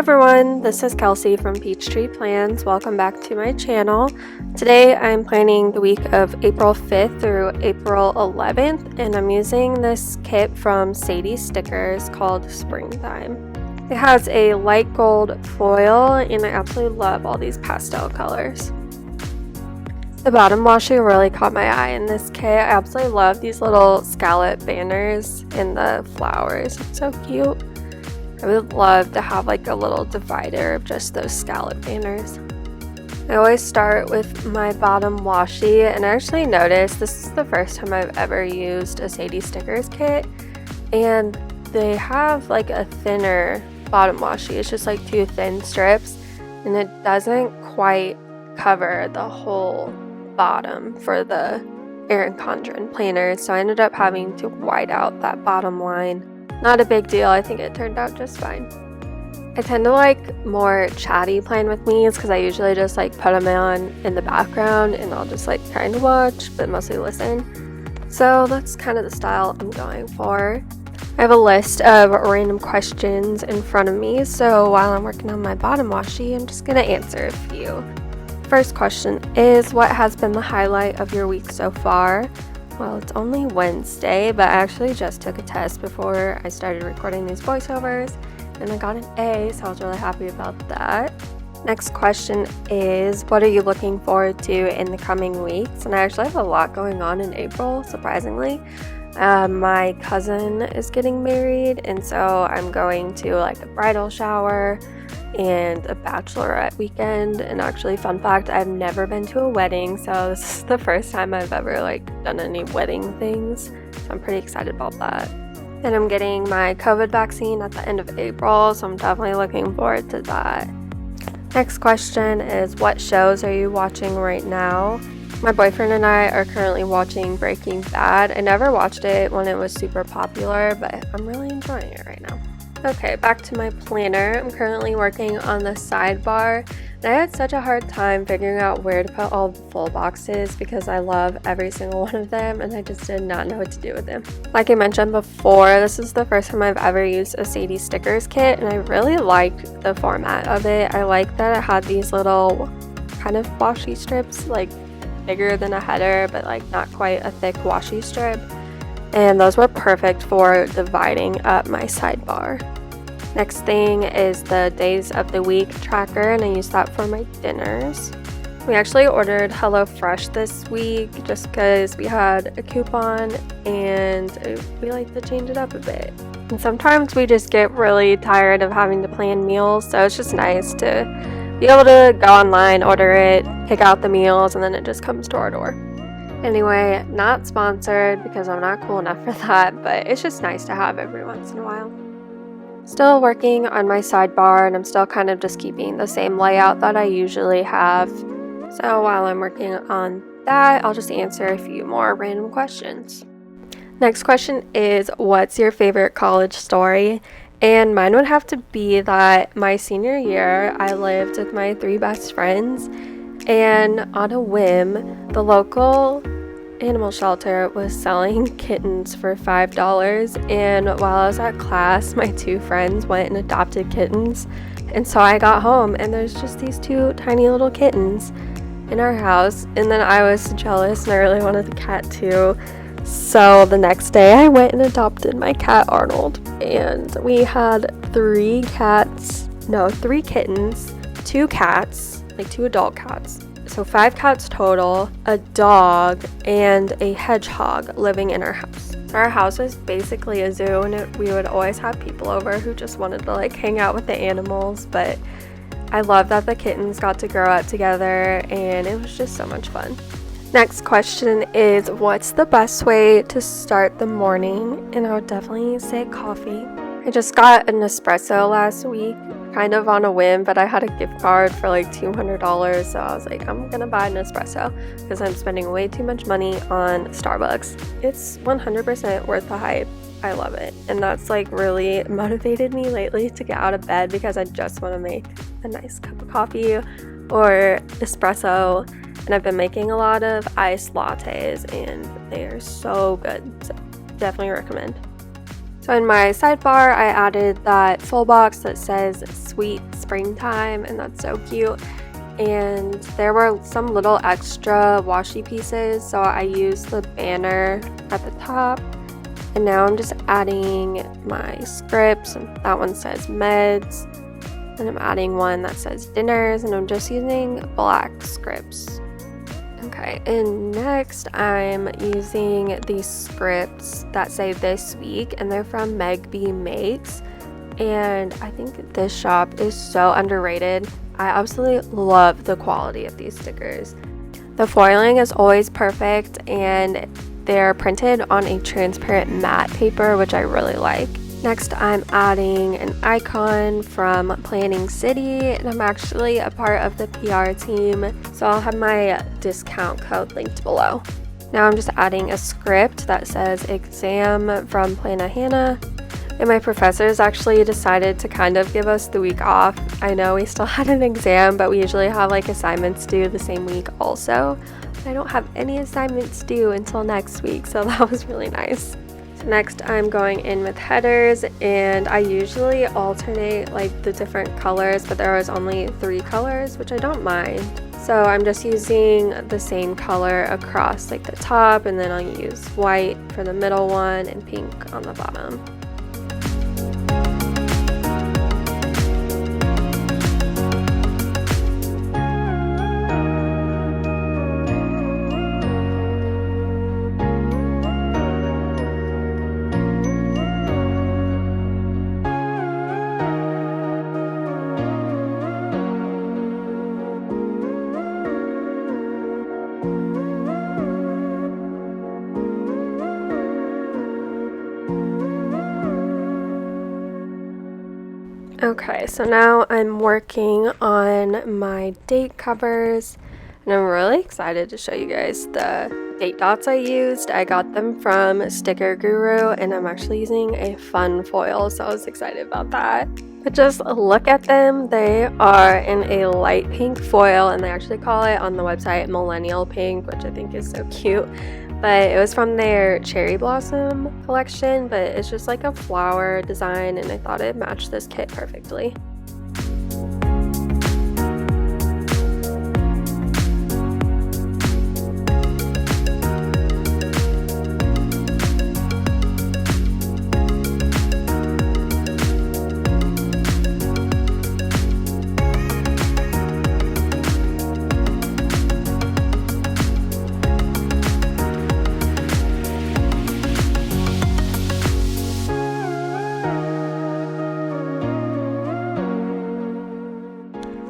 everyone, this is Kelsey from Peachtree Plans. Welcome back to my channel. Today I'm planning the week of April 5th through April 11th, and I'm using this kit from Sadie Stickers called Springtime. It has a light gold foil and I absolutely love all these pastel colors. The bottom washi really caught my eye in this kit. I absolutely love these little scallop banners and the flowers. It's so cute. I would love to have like a little divider of just those scallop banners. I always start with my bottom washi, and I actually noticed this is the first time I've ever used a Sadie Stickers kit, and they have like a thinner bottom washi. It's just like two thin strips, and it doesn't quite cover the whole bottom for the Erin Condren planner, so I ended up having to white out that bottom line. Not a big deal, I think it turned out just fine. I tend to like more chatty plan with these because I usually just like put them on in the background and I'll just like kind of watch but mostly listen. So that's kind of the style I'm going for. I have a list of random questions in front of me, so while I'm working on my bottom washi, I'm just going to answer a few. First question is, what has been the highlight of your week so far? Well, it's only Wednesday, but I actually just took a test before I started recording these voiceovers, and I got an A, so I was really happy about that. Next question is, what are you looking forward to in the coming weeks? And I actually have a lot going on in April, surprisingly. My cousin is getting married, and so I'm going to like a bridal shower and a bachelorette weekend. And actually, fun fact, I've never been to a wedding, so this is the first time I've ever like done any wedding things, so I'm pretty excited about that. And I'm getting my COVID vaccine at the end of April, so I'm definitely looking forward to that. Next question is, what shows are you watching right now? My boyfriend and I are currently watching Breaking Bad. I never watched it when it was super popular, but I'm really enjoying it right now. Okay, back to my planner. I'm currently working on the sidebar, and I had such a hard time figuring out where to put all the full boxes because I love every single one of them and I just did not know what to do with them. Like I mentioned before, this is the first time I've ever used a Sadie Stickers kit, and I really liked the format of it. I like that it had these little kind of washi strips, like bigger than a header but like not quite a thick washi strip, and those were perfect for dividing up my sidebar. Next thing is the days of the week tracker, and I use that for my dinners. We actually ordered HelloFresh this week just because we had a coupon and we like to change it up a bit. And sometimes we just get really tired of having to plan meals, so it's just nice to be able to go online, order it, pick out the meals, and then it just comes to our door. Anyway, not sponsored because I'm not cool enough for that, but it's just nice to have every once in a while. Still working on my sidebar, and I'm still kind of just keeping the same layout that I usually have. So while I'm working on that, I'll just answer a few more random questions. Next question is, what's your favorite college story? And mine would have to be that my senior year, I lived with my three best friends, and on a whim, the local animal shelter was selling kittens for $5, and while I was at class, my two friends went and adopted kittens, and so I got home and there's just these two tiny little kittens in our house, and then I was jealous and I really wanted the cat too. So the next day I went and adopted my cat Arnold, and we had three kittens, two cats, like two adult cats. So 5 cats total, a dog, and a hedgehog living in our house. Our house is basically a zoo, and we would always have people over who just wanted to like hang out with the animals, but I love that the kittens got to grow up together and it was just so much fun. Next question is, what's the best way to start the morning? And I would definitely say coffee. I just got an espresso last week, kind of on a whim, but I had a gift card for like $200, so I was like, I'm gonna buy an espresso because I'm spending way too much money on Starbucks. It's 100% worth the hype. I love it, and that's like really motivated me lately to get out of bed because I just want to make a nice cup of coffee or espresso, and I've been making a lot of iced lattes and they are so good, so definitely recommend. So in my sidebar, I added that full box that says Sweet Springtime, and that's so cute. And there were some little extra washi pieces, so I used the banner at the top. And now I'm just adding my scripts, and that one says meds. And I'm adding one that says dinners, and I'm just using black scripts. Okay, and next I'm using these scripts that say this week, and they're from Meg B Makes. And I think this shop is so underrated. I absolutely love the quality of these stickers. The foiling is always perfect, and they're printed on a transparent matte paper, which I really like. Next, I'm adding an icon from Planning City, and I'm actually a part of the PR team, so I'll have my discount code linked below. Now I'm just adding a script that says exam from Plana Hannah. And my professors actually decided to kind of give us the week off. I know we still had an exam, but we usually have like assignments due the same week also. I don't have any assignments due until next week, so that was really nice. So next I'm going in with headers, and I usually alternate like the different colors, but there was only 3 colors, which I don't mind. So I'm just using the same color across like the top, and then I'll use white for the middle one and pink on the bottom. Okay, so now I'm working on my date covers, and I'm really excited to show you guys the date dots I used. I got them from Sticker Guru, and I'm actually using a fun foil, so I was excited about that. But just look at them. They are in a light pink foil, and they actually call it on the website Millennial Pink, which I think is so cute. But it was from their cherry blossom collection, but it's just like a flower design, and I thought it matched this kit perfectly.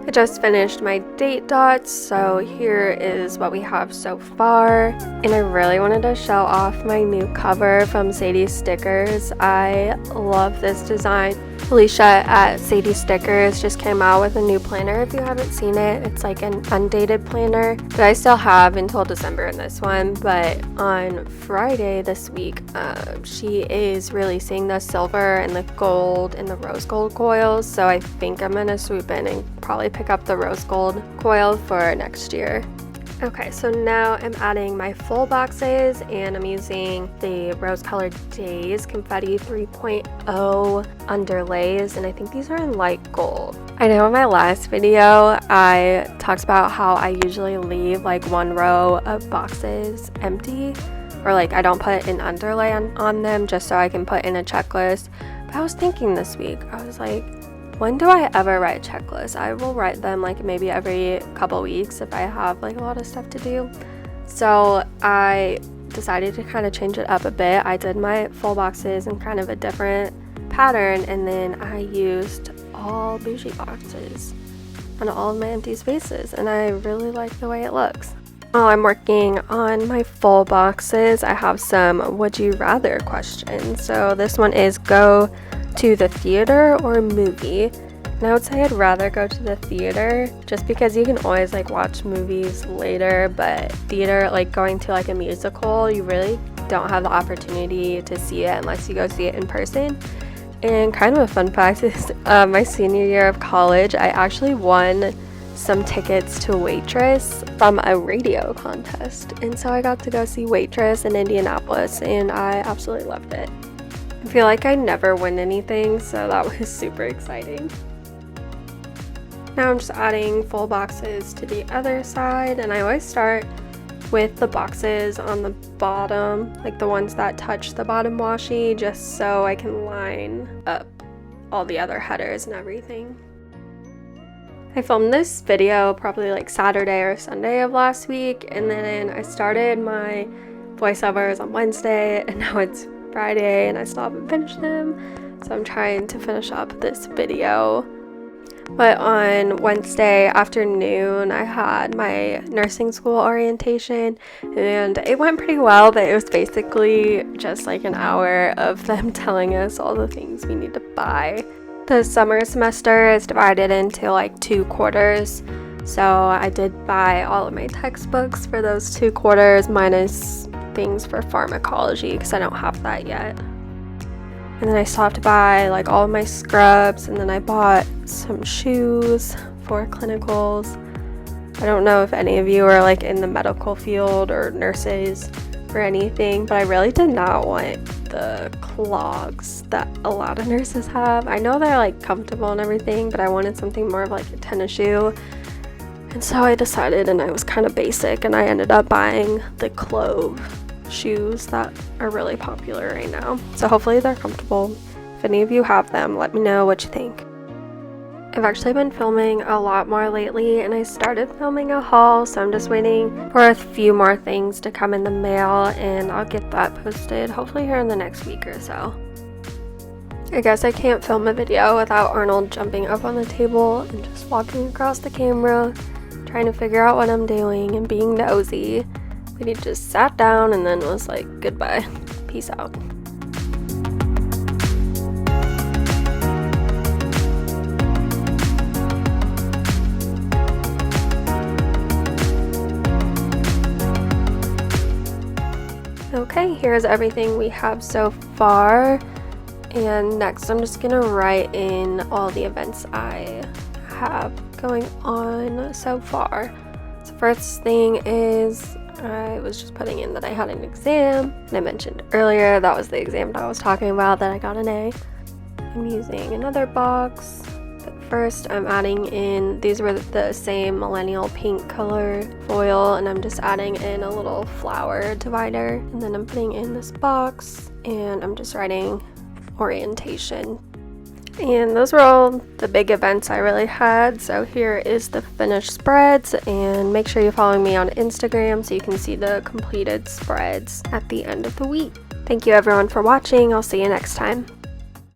I just finished my date dots, so here is what we have so far. And I really wanted to show off my new cover from Sadie Stickers. I love this design. Alicia at Sadie Stickers just came out with a new planner. If you haven't seen it, it's like an undated planner that I still have until December in this one. But on Friday this week, she is releasing the silver and the gold and the rose gold coils. So I think I'm gonna swoop in and probably pick up the rose gold coil for next year. Okay, so now I'm adding my full boxes, and I'm using the Rose Colored Days Confetti 3.0 underlays, and I think these are in light gold. I know in my last video I talked about how I usually leave like one row of boxes empty, or like I don't put an underlay on them just so I can put in a checklist. But I was thinking this week, I was like, when do I ever write checklists? I will write them like maybe every couple weeks if I have like a lot of stuff to do. So I decided to kind of change it up a bit. I did my full boxes in kind of a different pattern, and then I used all bougie boxes on all of my empty spaces, and I really like the way it looks. While I'm working on my full boxes, I have some would you rather questions. So this one is go to the theater or movie, and I would say I'd rather go to the theater just because you can always like watch movies later, but theater, like going to like a musical, you really don't have the opportunity to see it unless you go see it in person. And kind of a fun fact is my senior year of college, I actually won some tickets to Waitress from a radio contest, and so I got to go see Waitress in Indianapolis, and I absolutely loved it. I feel like I never win anything, so that was super exciting. Now I'm just adding full boxes to the other side, and I always start with the boxes on the bottom, like the ones that touch the bottom washi, just so I can line up all the other headers and everything. I filmed this video probably like Saturday or Sunday of last week, and then I started my voiceovers on Wednesday, and now it's Friday and I still haven't finished them, so I'm trying to finish up this video. But on Wednesday afternoon, I had my nursing school orientation, and it went pretty well, but it was basically just like an hour of them telling us all the things we need to buy. The summer semester is divided into like 2 quarters, so I did buy all of my textbooks for those 2 quarters, minus things for pharmacology, because I don't have that yet. And then I still have to buy like all of my scrubs, and then I bought some shoes for clinicals. I don't know if any of you are like in the medical field or nurses or anything, but I really did not want the clogs that a lot of nurses have. I know they're like comfortable and everything, but I wanted something more of like a tennis shoe. And so I decided, and I was kind of basic, and I ended up buying the Clove shoes that are really popular right now. So hopefully they're comfortable. If any of you have them, let me know what you think. I've actually been filming a lot more lately, and I started filming a haul, so I'm just waiting for a few more things to come in the mail, and I'll get that posted hopefully here in the next week or so. I guess I can't film a video without Arnold jumping up on the table and just walking across the camera, trying to figure out what I'm doing and being nosy. But he just sat down and then was like, goodbye, peace out. Okay, here's everything we have so far, and next I'm just gonna write in all the events I have going on so far. So first thing is, I was just putting in that I had an exam, and I mentioned earlier that was the exam that I was talking about that I got an A. I'm using another box, but first I'm adding in, these were the same millennial pink color foil, and I'm just adding in a little flower divider, and then I'm putting in this box, and I'm just writing orientation. And those were all the big events I really had. So here is the finished spreads, and make sure you're following me on Instagram so you can see the completed spreads at the end of the week. Thank you everyone for watching. I'll see you next time.